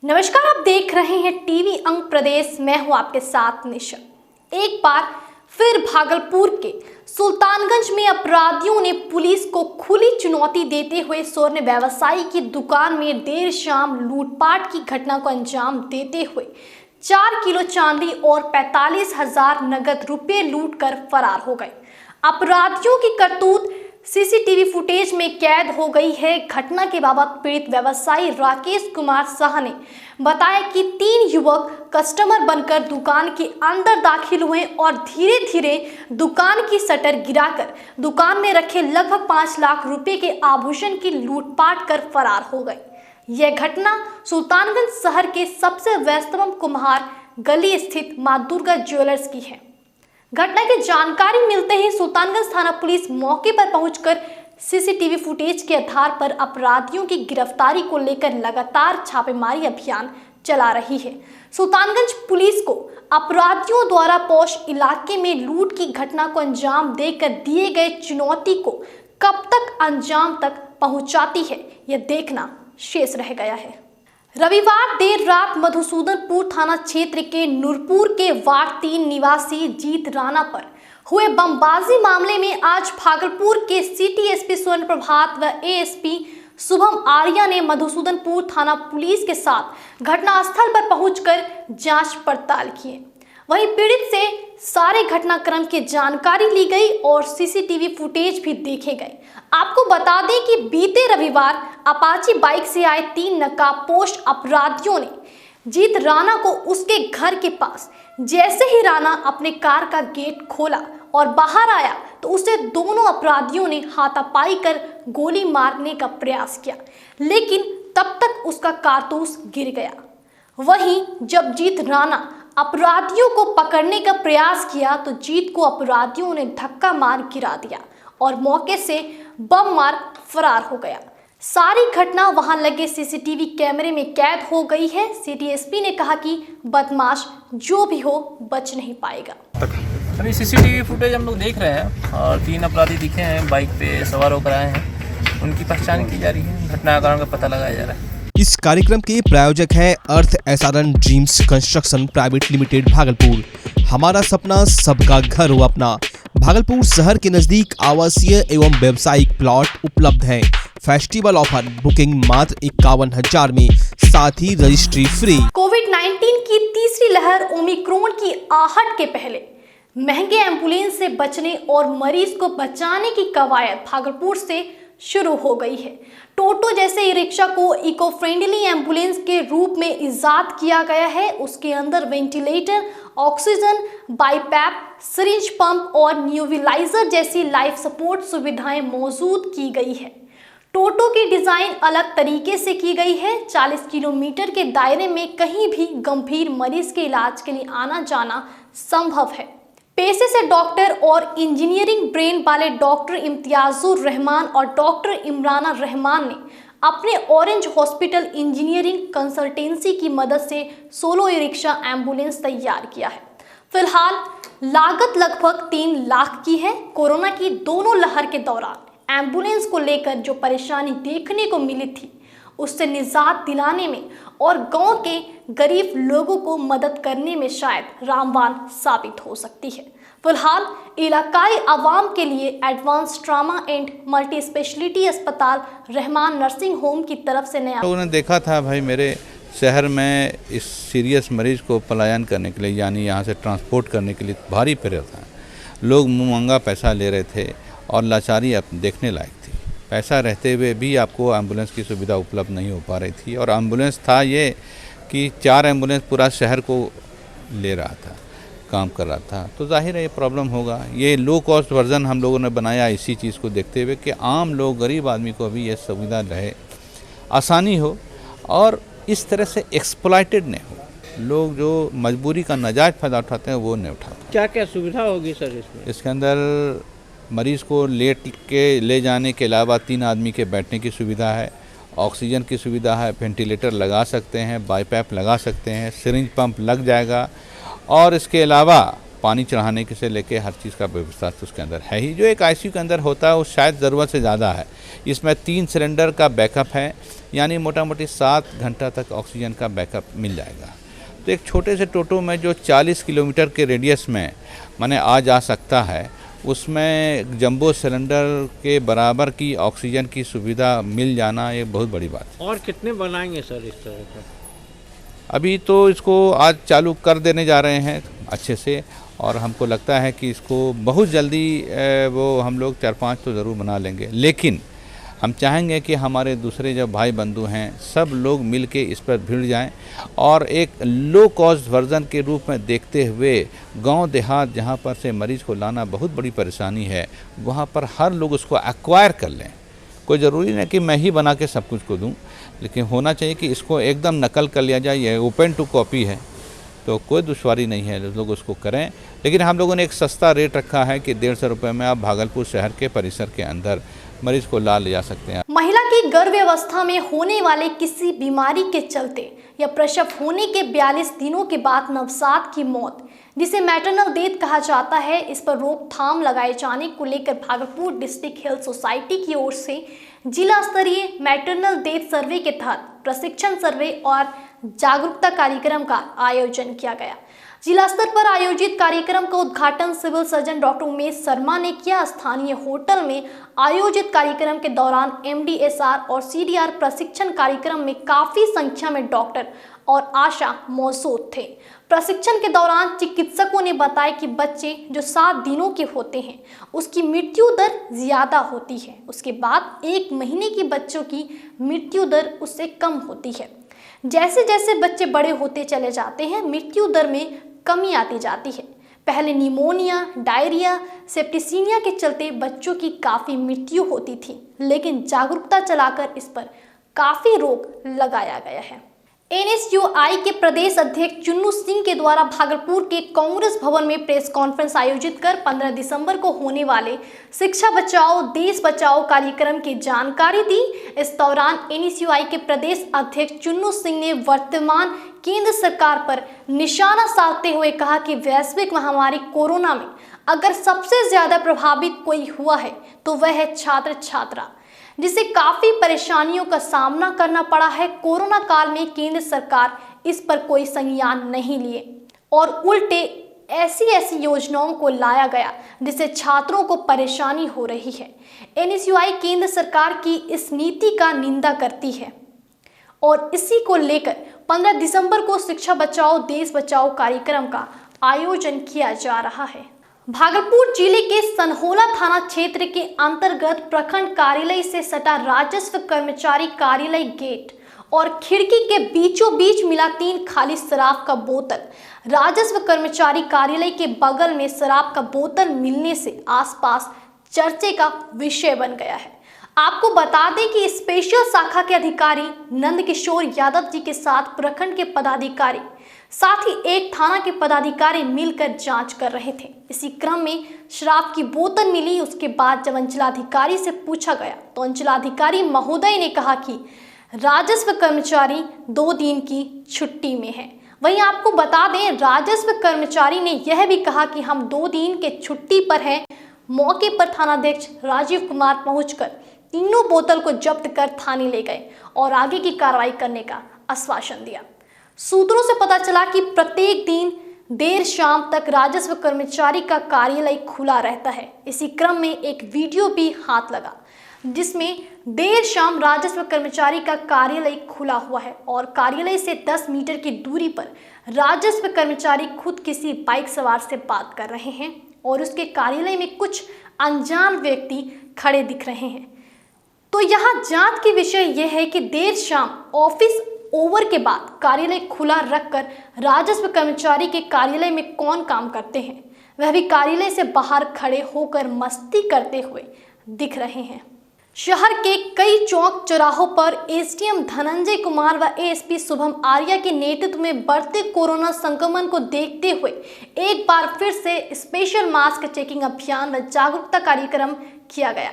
नमस्कार, आप देख रहे हैं टीवी अंग प्रदेश। मैं हूं आपके साथ निशा। एक बार फिर भागलपुर के सुल्तानगंज में अपराधियों ने पुलिस को खुली चुनौती देते हुए स्वर्ण व्यवसायी की दुकान में देर शाम लूटपाट की घटना को अंजाम देते हुए 4 किलो चांदी और 45,000 नगद रुपए लूट कर फरार हो गए। अपराधियों की करतूत सीसीटीवी फुटेज में कैद हो गई है। घटना के बाबत पीड़ित व्यवसायी राकेश कुमार शाह ने बताया कि 3 युवक कस्टमर बनकर दुकान के अंदर दाखिल हुए और धीरे धीरे दुकान की शटर गिराकर दुकान में रखे लगभग 5 लाख रुपए के आभूषण की लूटपाट कर फरार हो गए। यह घटना सुल्तानगंज शहर के सबसे व्यस्ततम कुम्हार गली स्थित मां दुर्गा ज्वेलर्स की है। घटना की जानकारी मिलते ही सुल्तानगंज थाना पुलिस मौके पर पहुंचकर सीसीटीवी फुटेज के आधार पर अपराधियों की गिरफ्तारी को लेकर लगातार छापेमारी अभियान चला रही है। सुल्तानगंज पुलिस को अपराधियों द्वारा पौष इलाके में लूट की घटना को अंजाम देकर दिए गए चुनौती को कब तक अंजाम तक पहुंचाती है, यह देखना शेष रह गया है। रविवार देर रात मधुसूदनपुर थाना क्षेत्र के नूरपुर के वार्ड 3 निवासी जीत राणा पर हुए बमबाजी मामले में आज भागलपुर के सिटी एसपी स्वर्ण प्रभात व एएसपी शुभम आर्या ने मधुसूदनपुर थाना पुलिस के साथ घटनास्थल पर पहुंचकर जांच पड़ताल किए। वहीं पीड़ित से सारे घटनाक्रम की जानकारी ली गई और सीसीटीवी फुटेज भी देखे गए। आपको बता दें कि बीते रविवार अपाची बाइक से आए 3 नकाबपोश अपराधियों ने जीत राणा को उसके घर के पास जैसे ही राणा अपने कार का गेट खोला और बाहर आया तो उसे दोनों अपराधियों ने हाथापाई कर गोली मारने का प्रयास किया, लेकिन तब तक उसका कारतूस गिर गया। वहीं जब जीत राणा अपराधियों को पकड़ने का प्रयास किया तो जीत को अपराधियों ने धक्का मार गिरा दिया और मौके से बम मार फरार हो गया। सारी घटना वहां लगे सीसीटीवी कैमरे में कैद हो गई है। सिटी एसपी ने कहा कि बदमाश जो भी हो बच नहीं पाएगा। अभी सीसीटीवी फुटेज हम लोग देख रहे हैं और 3 अपराधी दिखे हैं, बाइक पे सवार होकर आए हैं। उनकी पहचान की जा रही है, घटना कारण का पता लगाया जा रहा है। इस कार्यक्रम के प्रायोजक है अर्थ SRN dreams construction private limited Bhagalpur. हमारा सपना सबका घर हो अपना। भागलपुर शहर के नजदीक आवासीय एवं व्यावसायिक प्लॉट उपलब्ध हैं। फेस्टिवल ऑफर, बुकिंग मात्र 51,000 में, साथ ही रजिस्ट्री फ्री। कोविड-19 की तीसरी लहर ओमिक्रॉन की आहट के पहले महंगे एम्बुलेंस से बचने और मरीज को बचाने की कवायद भागलपुर से शुरू हो गई है। टोटो जैसे ई रिक्शा को इको फ्रेंडली एम्बुलेंस के रूप में इजाद किया गया है। उसके अंदर ventilator, oxygen, BiPAP, syringe pump और न्यूबिलाइजर जैसी लाइफ सपोर्ट सुविधाएं मौजूद की गई है। टोटो की डिजाइन अलग तरीके से की गई है। 40 किलोमीटर के दायरे में कहीं भी गंभीर मरीज के इलाज के लिए आना जाना संभव है। पेशे से डॉक्टर और इंजीनियरिंग ब्रेन वाले डॉक्टर इम्तियाजुर रहमान और डॉक्टर इमराना रहमान ने अपने ऑरेंज हॉस्पिटल इंजीनियरिंग कंसल्टेंसी की मदद से सोलो ई रिक्शा एम्बुलेंस तैयार किया है। फिलहाल लागत लगभग 3 लाख की है। कोरोना की दोनों लहर के दौरान एम्बुलेंस को लेकर जो परेशानी देखने को मिली थी, उससे निजात दिलाने में और गांव के गरीब लोगों को मदद करने में शायद रामबाण साबित हो सकती है। फिलहाल इलाकाई आवाम के लिए advance trauma and multi speciality अस्पताल रहमान नर्सिंग होम की तरफ से नया लोगों ने देखा था भाई मेरे शहर में इस सीरियस मरीज को पलायन करने के लिए, यानी यहाँ से ट्रांसपोर्ट करने के लिए भारी परेशान था। लोग मुँह पैसा ले रहे थे और लाचारी अब देखने लायक थी। पैसा रहते हुए भी आपको एम्बुलेंस की सुविधा उपलब्ध नहीं हो पा रही थी। और एम्बुलेंस था ये कि 4 एम्बुलेंस पूरा शहर को ले रहा था, काम कर रहा था, तो जाहिर है ये प्रॉब्लम होगा। ये लो कॉस्ट वर्जन हम लोगों ने बनाया इसी चीज़ को देखते हुए कि आम लोग, गरीब आदमी को भी ये सुविधा रहे, आसानी हो और इस तरह से एक्सप्लॉइटेड नहीं हो। लोग जो मजबूरी का नाजायज़ फ़ायदा उठाते हैं वो नहीं उठाते। क्या क्या सुविधा होगी सर इसमें? इसके अंदर मरीज़ को लेट के ले जाने के अलावा 3 आदमी के बैठने की सुविधा है, ऑक्सीजन की सुविधा है, वेंटिलेटर लगा सकते हैं, बाईपैप लगा सकते हैं, सिरिंज पंप लग जाएगा और इसके अलावा पानी चढ़ाने के से लेके हर चीज़ का व्यवस्था तो उसके अंदर है ही। जो एक आईसीयू के अंदर होता है वो शायद ज़रूरत से ज़्यादा है। इसमें 3 सिलेंडर का बैकअप है, यानी मोटा मोटी 7 घंटा तक ऑक्सीजन का बैकअप मिल जाएगा। तो एक छोटे से टोटो में जो 40 किलोमीटर के रेडियस में माने आ जा सकता है, उसमें जंबो सिलेंडर के बराबर की ऑक्सीजन की सुविधा मिल जाना ये बहुत बड़ी बात है। और कितने बनाएंगे सर इस तरह का? अभी तो इसको आज चालू कर देने जा रहे हैं अच्छे से, और हमको लगता है कि इसको बहुत जल्दी वो हम लोग 4-5 तो ज़रूर बना लेंगे। लेकिन हम चाहेंगे कि हमारे दूसरे जो भाई बंधु हैं सब लोग मिल के इस पर भिड़ जाएं, और एक लो कॉस्ट वर्जन के रूप में देखते हुए गांव देहात जहां पर से मरीज़ को लाना बहुत बड़ी परेशानी है, वहां पर हर लोग उसको एक्वायर कर लें। कोई ज़रूरी नहीं कि मैं ही बना के सब कुछ को दूं, लेकिन होना चाहिए कि इसको एकदम नकल कर लिया जाए। ये ओपन टू कॉपी है तो कोई दुश्वारी नहीं है, लोग उसको करें। लेकिन हम लोगों ने एक सस्ता रेट रखा है कि 150 रुपये में आप भागलपुर शहर के परिसर के अंदर मरीज को ला ले जा सकते हैं। महिला की गर्भावस्था में होने वाले किसी बीमारी के चलते या प्रसव होने के 42 दिनों के बाद नवजात की मौत, जिसे मैटरनल डेथ कहा जाता है, इस पर रोकथाम लगाए जाने को लेकर भागलपुर डिस्ट्रिक्ट हेल्थ सोसाइटी की ओर से जिला स्तरीय मैटरनल डेथ सर्वे के तहत प्रशिक्षण सर्वे और जागरूकता कार्यक्रम का आयोजन किया गया। जिला स्तर पर आयोजित कार्यक्रम का उद्घाटन civil surgeon doctor Umesh Sharma ने किया। स्थानीय होटल में आयोजित कार्यक्रम के दौरान MDSR और CDR प्रशिक्षण कार्यक्रम में काफी संख्या में डॉक्टर और आशा मौजूद थे। प्रशिक्षण के दौरान चिकित्सकों ने बताया कि बच्चे जो 7 दिनों के होते हैं उसकी मृत्यु दर ज्यादा होती है, उसके बाद 1 महीने के बच्चों की मृत्यु दर उससे कम होती है। जैसे जैसे बच्चे बड़े होते चले जाते हैं, मृत्यु दर में कमी आती जाती है। पहले निमोनिया, डायरिया, सेप्टिसीमिया के चलते बच्चों की काफ़ी मृत्यु होती थी, लेकिन जागरूकता चलाकर इस पर काफ़ी रोक लगाया गया है। NSUI के प्रदेश अध्यक्ष चुन्नू सिंह के द्वारा भागलपुर के कांग्रेस भवन में प्रेस कॉन्फ्रेंस आयोजित कर 15 दिसंबर को होने वाले शिक्षा बचाओ देश बचाओ कार्यक्रम की जानकारी दी। इस दौरान NSUI के प्रदेश अध्यक्ष चुन्नू सिंह ने वर्तमान केंद्र सरकार पर निशाना साधते हुए कहा कि वैश्विक महामारी कोरोना में अगर सबसे ज्यादा प्रभावित कोई हुआ है तो वह है छात्र छात्रा, जिसे काफी परेशानियों का सामना करना पड़ा है। कोरोना काल में केंद्र सरकार इस पर कोई संज्ञान नहीं लिए और उल्टे ऐसी योजनाओं को लाया गया जिससे छात्रों को परेशानी हो रही है। NSUI केंद्र सरकार की इस नीति का निंदा करती है और इसी को लेकर 15 दिसंबर को शिक्षा बचाओ देश बचाओ कार्यक्रम का आयोजन किया जा रहा है। भागलपुर जिले के सनहोला थाना क्षेत्र के अंतर्गत प्रखंड कार्यालय से सटा राजस्व कर्मचारी कार्यालय गेट और खिड़की के बीचों बीच मिला 3 खाली शराब का बोतल। राजस्व कर्मचारी कार्यालय के बगल में शराब का बोतल मिलने से आसपास चर्चे का विषय बन गया है। आपको बता दें कि स्पेशल शाखा के अधिकारी नंदकिशोर यादव जी के साथ प्रखंड के पदाधिकारी साथ ही एक थाना के पदाधिकारी मिलकर जांच कर रहे थे। इसी क्रम में शराब की बोतल मिली। उसके बाद जब अंचलाधिकारी से पूछा गया तो अंचलाधिकारी महोदय ने कहा कि राजस्व कर्मचारी 2 दिन की छुट्टी में है। वहीं आपको बता दें, राजस्व कर्मचारी ने यह भी कहा कि हम 2 दिन के छुट्टी पर हैं। मौके पर थानाध्यक्ष राजीव कुमार पहुंचकर तीनों बोतल को जब्त कर थाने ले गए और आगे की कार्रवाई करने का आश्वासन दिया। सूत्रों से पता चला कि प्रत्येक दिन देर शाम तक राजस्व कर्मचारी का कार्यालय खुला रहता है। इसी क्रम में एक वीडियो भी हाथ लगा जिसमें देर शाम राजस्व कर्मचारी का कार्यालय खुला हुआ है और कार्यालय से 10 मीटर की दूरी पर राजस्व कर्मचारी खुद किसी बाइक सवार से बात कर रहे हैं और उसके कार्यालय में कुछ अनजान व्यक्ति खड़े दिख रहे हैं। तो यहाँ जांच की विषय यह है कि देर शाम ऑफिस ओवर के बाद कार्यालय खुला रखकर राजस्व कर्मचारी के कार्यालय में कौन काम करते हैं, वह भी कार्यालय से बाहर खड़े होकर मस्ती करते हुए दिख रहे हैं। शहर के कई चौक चौराहों पर SDM धनंजय कुमार व ASP शुभम आर्या के नेतृत्व में बढ़ते कोरोना संक्रमण को देखते हुए एक बार फिर से स्पेशल मास्क चेकिंग अभियान व जागरूकता कार्यक्रम किया गया।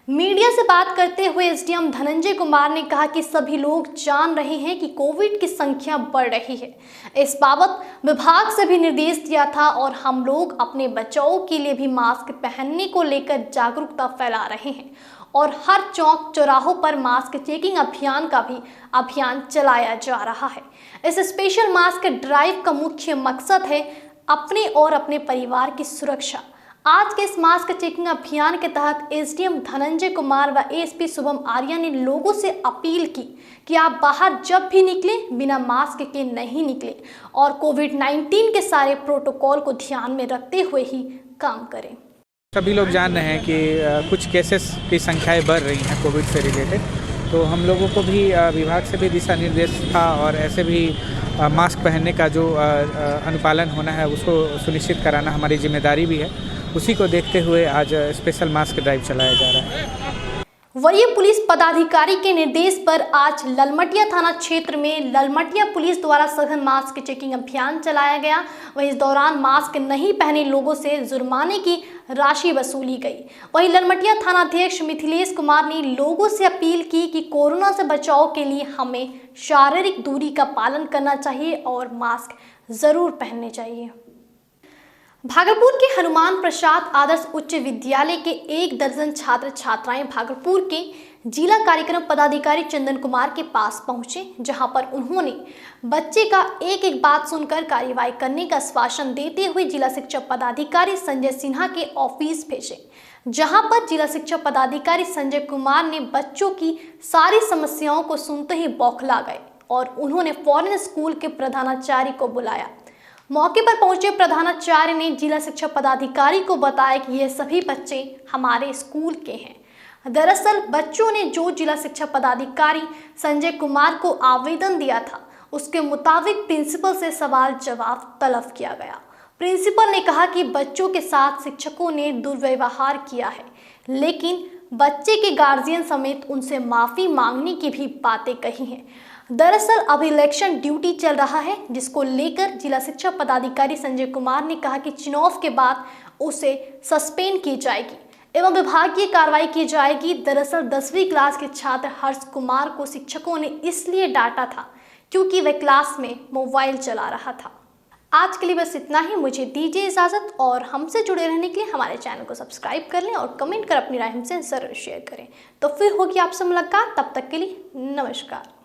मीडिया से बात करते हुए एसडीएम धनंजय कुमार ने कहा कि सभी लोग जान रहे हैं कि कोविड की संख्या बढ़ रही है। इस बाबत विभाग से भी निर्देश दिया था और हम लोग अपने बचाव के लिए भी मास्क पहनने को लेकर जागरूकता फैला रहे हैं और हर चौक चौराहों पर मास्क चेकिंग अभियान का भी अभियान चलाया जा रहा है। इस स्पेशल मास्क ड्राइव का मुख्य मकसद है अपने और अपने परिवार की सुरक्षा। आज के इस मास्क चेकिंग अभियान के तहत एसडीएम धनंजय कुमार व एएसपी शुभम आर्या ने लोगों से अपील की कि आप बाहर जब भी निकलें बिना मास्क के नहीं निकलें और कोविड-19 के सारे प्रोटोकॉल को ध्यान में रखते हुए ही काम करें। सभी लोग जान रहे हैं कि कुछ केसेस की संख्याएं बढ़ रही हैं कोविड से रिलेटेड, तो हम लोगों को भी विभाग से भी दिशा निर्देश था और ऐसे भी मास्क पहनने का जो अनुपालन होना है उसको सुनिश्चित कराना हमारी जिम्मेदारी भी है। उसी को देखते हुए आज स्पेशल मास्क ड्राइव चलाया जा रहा है। वरीय पुलिस पदाधिकारी के निर्देश पर आज ललमटिया थाना क्षेत्र में ललमटिया पुलिस द्वारा सघन मास्क चेकिंग अभियान चलाया गया। वहीं इस दौरान मास्क नहीं पहने लोगों से जुर्माने की राशि वसूली गई। वहीं ललमटिया थानाध्यक्ष मिथिलेश कुमार ने लोगों से अपील की कि कोरोना से बचाव के लिए हमें शारीरिक दूरी का पालन करना चाहिए और मास्क जरूर पहनने चाहिए। भागलपुर के हनुमान प्रसाद आदर्श उच्च विद्यालय के 1 दर्जन छात्र छात्राएं भागलपुर के जिला कार्यक्रम पदाधिकारी चंदन कुमार के पास पहुंचे, जहां पर उन्होंने बच्चे का एक एक बात सुनकर कार्रवाई करने का आश्वासन देते हुए जिला शिक्षा पदाधिकारी संजय सिन्हा के ऑफिस भेजे, जहां पर जिला शिक्षा पदाधिकारी संजय कुमार ने बच्चों की सारी समस्याओं को सुनते ही बौखला गए और उन्होंने फौरन स्कूल के प्रधानाचार्य को बुलाया। मौके पर पहुंचे प्रधानाचार्य ने जिला शिक्षा पदाधिकारी को बताया कि ये सभी बच्चे हमारे स्कूल के हैं। दरअसल बच्चों ने जो जिला शिक्षा पदाधिकारी संजय कुमार को आवेदन दिया था उसके मुताबिक प्रिंसिपल से सवाल जवाब तलब किया गया। प्रिंसिपल ने कहा कि बच्चों के साथ शिक्षकों ने दुर्व्यवहार किया है, लेकिन बच्चे के गार्जियन समेत उनसे माफ़ी मांगने की भी बातें कही हैं। दरअसल अब इलेक्शन ड्यूटी चल रहा है, जिसको लेकर जिला शिक्षा पदाधिकारी संजय कुमार ने कहा कि चुनाव के बाद उसे सस्पेंड की जाएगी एवं विभागीय कार्रवाई की जाएगी। दरअसल 10वीं क्लास के छात्र हर्ष कुमार को शिक्षकों ने इसलिए डांटा था क्योंकि वह क्लास में मोबाइल चला रहा था। आज के लिए बस इतना ही। मुझे दीजिए इजाज़त और हमसे जुड़े रहने के लिए हमारे चैनल को सब्सक्राइब कर लें और कमेंट कर अपनी राय हमसे जरूर शेयर करें। तो फिर होगी आपसे मुलाकात, तब तक के लिए नमस्कार।